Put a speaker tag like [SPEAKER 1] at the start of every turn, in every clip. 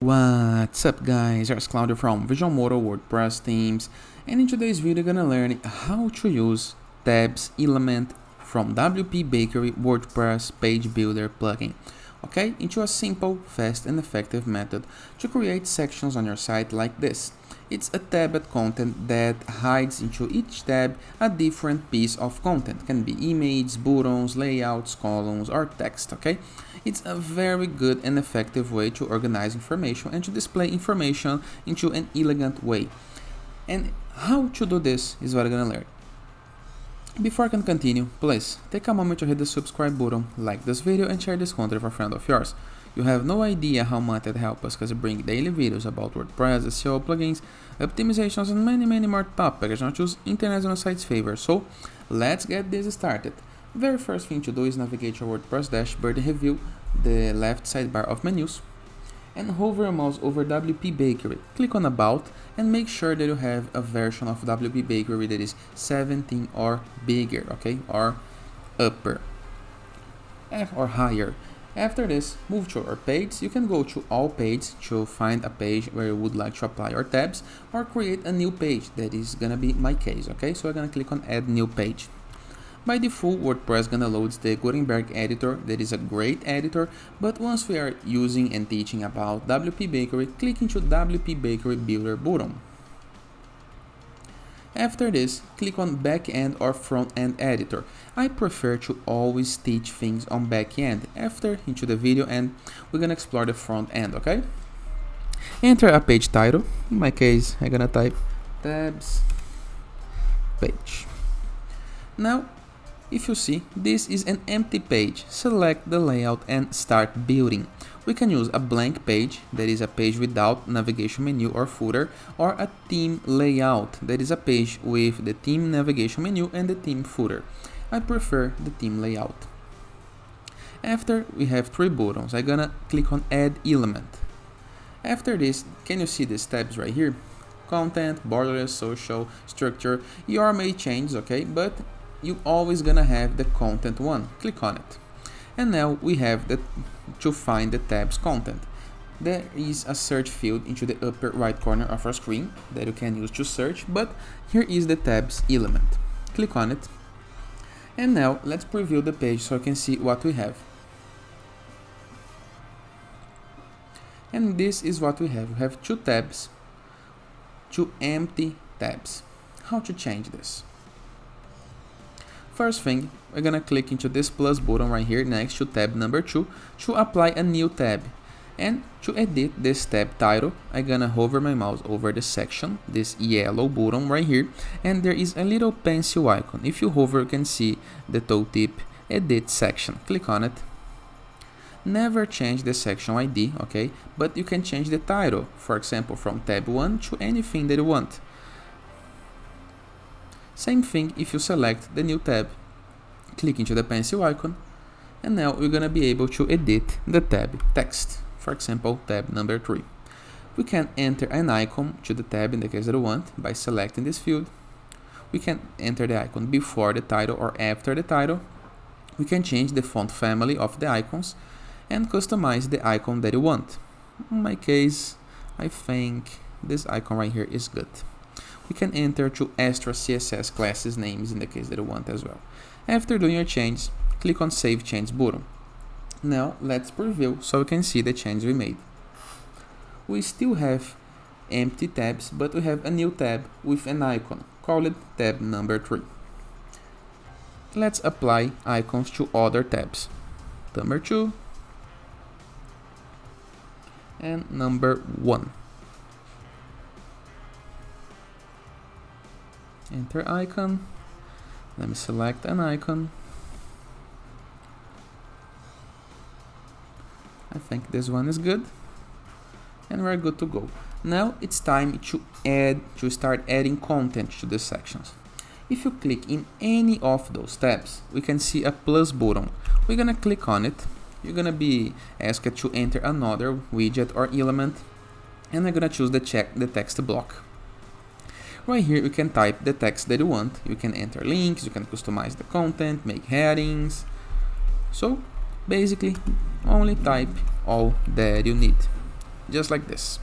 [SPEAKER 1] What's up guys, it's Claudio from Visualmodo WordPress themes, and in today's video you're gonna learn how to use tabs element from WP Bakery WordPress page builder plugin, okay, into a simple, fast and effective method to create sections on your site like this. It's a tabbed content that hides into each tab a different piece of content. It can be images, buttons, layouts, columns, or text, okay? It's a very good and effective way to organize information and to display information into an elegant way. And how to do this is what I'm gonna learn. Before I can continue, please take a moment to hit the subscribe button, like this video and share this content with a friend of yours. You have no idea how much it helps us because I bring daily videos about WordPress, SEO, plugins, optimizations and many more topics not choose international sites favor. So let's get this started. Very first thing to do is navigate to your WordPress dashboard and review the left sidebar of menus and hover your mouse over WP Bakery. Click on About and make sure that you have a version of WP Bakery that is 17 or bigger, okay, or upper or higher. After this, move to your page. You can go to all pages to find a page where you would like to apply your tabs or create a new page. That is gonna be my case, okay? So I'm gonna click on Add New Page. By default, WordPress gonna load the Gutenberg editor. That is a great editor, but once we are using and teaching about WP Bakery, click into WP Bakery Builder button. After this, click on Backend or Front-End Editor. I prefer to always teach things on back-end. After, into the video and we're gonna explore the front-end, okay? Enter a page title. In my case, I'm gonna type tabs page. Now, if you see, this is an empty page. Select the layout and start building. We can use a blank page, that is a page without navigation menu or footer, or a theme layout, that is a page with the theme navigation menu and the theme footer. I prefer the theme layout. After, we have three buttons. I'm gonna click on Add Element. After this, can you see these tabs right here? Content, borderless, social, structure. Your may change, okay, but you always gonna have the content one. Click on it. And now we have to find the tab's content. There is a search field into the upper right corner of our screen that you can use to search, but here is the tabs element. Click on it. And now let's preview the page so you can see what we have. And this is what we have. We have two tabs, two empty tabs. How to change this? First thing, we're gonna click into this plus button right here next to tab number 2 to apply a new tab. And to edit this tab title, I'm gonna hover my mouse over the section, this yellow button right here, and there is a little pencil icon. If you hover, you can see the tooltip edit section. Click on it. Never change the section ID, okay? But you can change the title, for example, from tab 1 to anything that you want. Same thing if you select the new tab. Click into the pencil icon, and now we're gonna be able to edit the tab text. For example, tab number 3. We can enter an icon to the tab in the case that we want by selecting this field. We can enter the icon before the title or after the title. We can change the font family of the icons and customize the icon that you want. In my case, I think this icon right here is good. We can enter to extra CSS classes names in the case that you want as well. After doing your change, click on Save Change button. Now let's preview so we can see the change we made. We still have empty tabs, but we have a new tab with an icon called tab number 3. Let's apply icons to other tabs. Number 2 and number 1. Enter icon. Let me select an icon. I think this one is good. And we're good to go. Now it's time to start adding content to the sections. If you click in any of those tabs, we can see a plus button. We're gonna click on it. You're gonna be asked to enter another widget or element, and I'm gonna choose the text block. Right here you can type the text that you want. You can enter links, you can customize the content, make headings. So basically only type all that you need. just like this.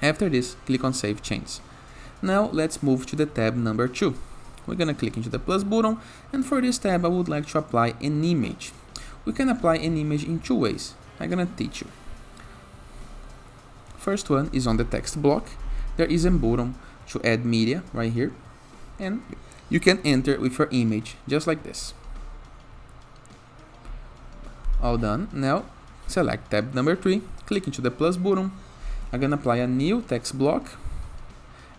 [SPEAKER 1] After this, click on Save Change. Now let's move to the tab number 2. We're gonna click into the plus button, and for this tab I would like to apply an image. We can apply an image in 2 ways. I'm gonna teach you. First one is on the text block. There is a button to add media right here, and you can enter with your image just like this. All done. Now select tab number 3, click into the plus button. I'm gonna apply a new text block,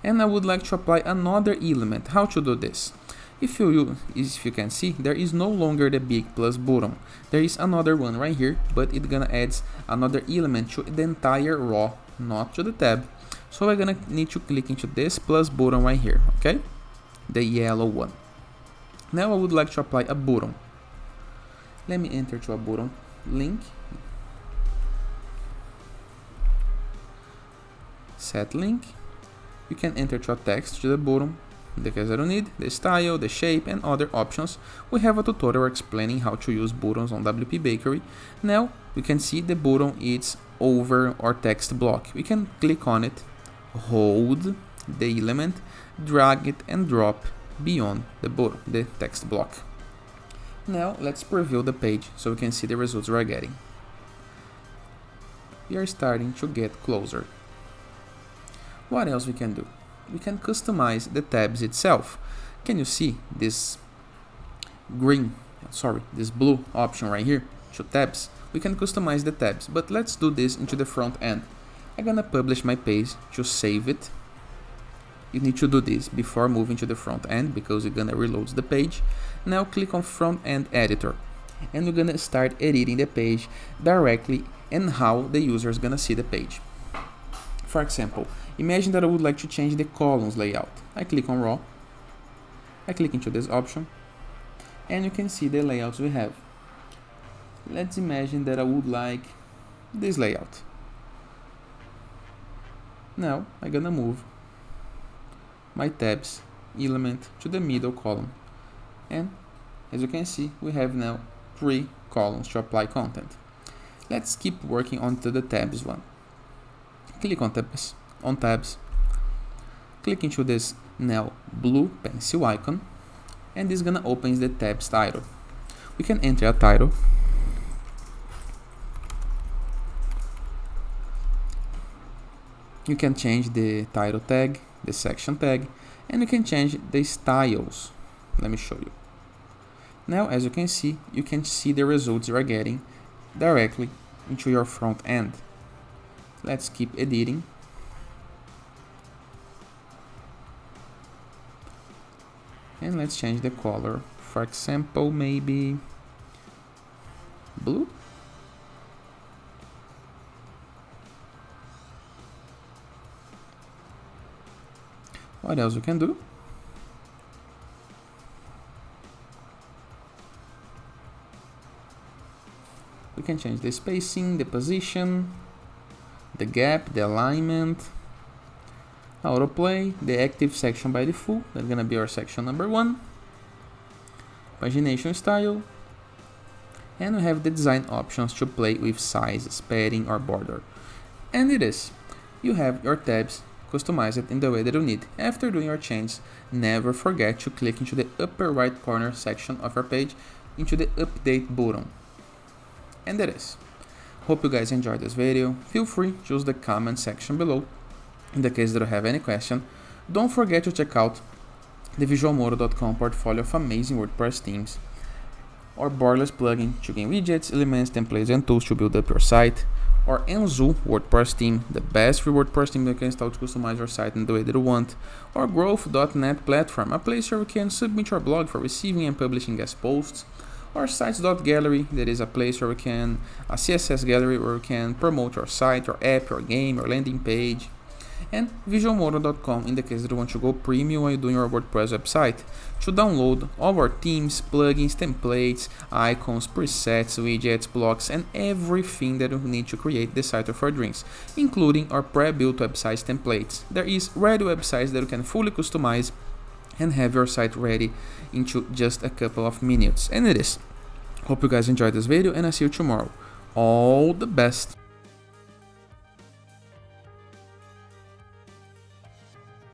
[SPEAKER 1] and I would like to apply another element. How to do this? If you can see, there is no longer the big plus button. There is another one right here, but it's gonna add another element to the entire row, not to the tab. So we're gonna need to click into this plus button right here, okay? The yellow one. Now I would like to apply a button. Let me enter to a button link. Set link. You can enter to a text to the button. In the case I don't need, the style, the shape, and other options. We have a tutorial explaining how to use buttons on WP Bakery. Now we can see the button is over our text block. We can click on it, hold the element, drag it, and drop beyond the button, the text block. Now let's preview the page so we can see the results we're getting. We are starting to get closer. What else we can do? We can customize the tabs itself. Can you see this this blue option right here to tabs? We can customize the tabs, but let's do this into the front end. I'm gonna publish my page to save it. You need to do this before moving to the front end because you're gonna reload the page. Now click on front end editor, and we're gonna start editing the page directly and how the user is gonna see the page. For example, imagine that I would like to change the columns layout. I click on raw, I click into this option, and you can see the layouts we have. Let's imagine that I would like this layout. Now I'm gonna move my tabs element to the middle column, and as you can see, we have now 3 columns to apply content. Let's keep working onto the tabs one. Click on tabs, click into this now blue pencil icon, and this is gonna open the tabs title. We can enter a title. You can change the title tag, the section tag, and you can change the styles. Let me show you. Now as you can see the results you are getting directly into your front end. Let's keep editing. And let's change the color. For example, maybe blue. What else we can do? We can change the spacing, the position, the gap, the alignment, autoplay, the active section by default. That's gonna be our section number 1. Pagination style, and we have the design options to play with size, padding, or border. And it is. You have your tabs customized in the way that you need. After doing your change, never forget to click into the upper right corner section of your page into the update button. And that is. Hope you guys enjoyed this video. Feel free to use the comment section below in the case that you have any question. Don't forget to check out the visualmodo.com portfolio of amazing WordPress themes, or Borderless plugin to gain widgets, elements, templates, and tools to build up your site, or Enzo WordPress theme, the best free WordPress theme that you can install to customize your site in the way that you want, or Growth.net platform, a place where you can submit your blog for receiving and publishing guest posts, or Sites.gallery, that is a place where we can, a CSS gallery where you can promote your site, your app, your game, your landing page, and visualmodo.com in the case that you want to go premium while you're doing your WordPress website to download all our themes, plugins, templates, icons, presets, widgets, blocks, and everything that you need to create the site of your dreams, including our pre-built website templates. There is ready websites that you can fully customize and have your site ready into just a couple of minutes. And it is. Hope you guys enjoyed this video, and I'll see you tomorrow. All the best.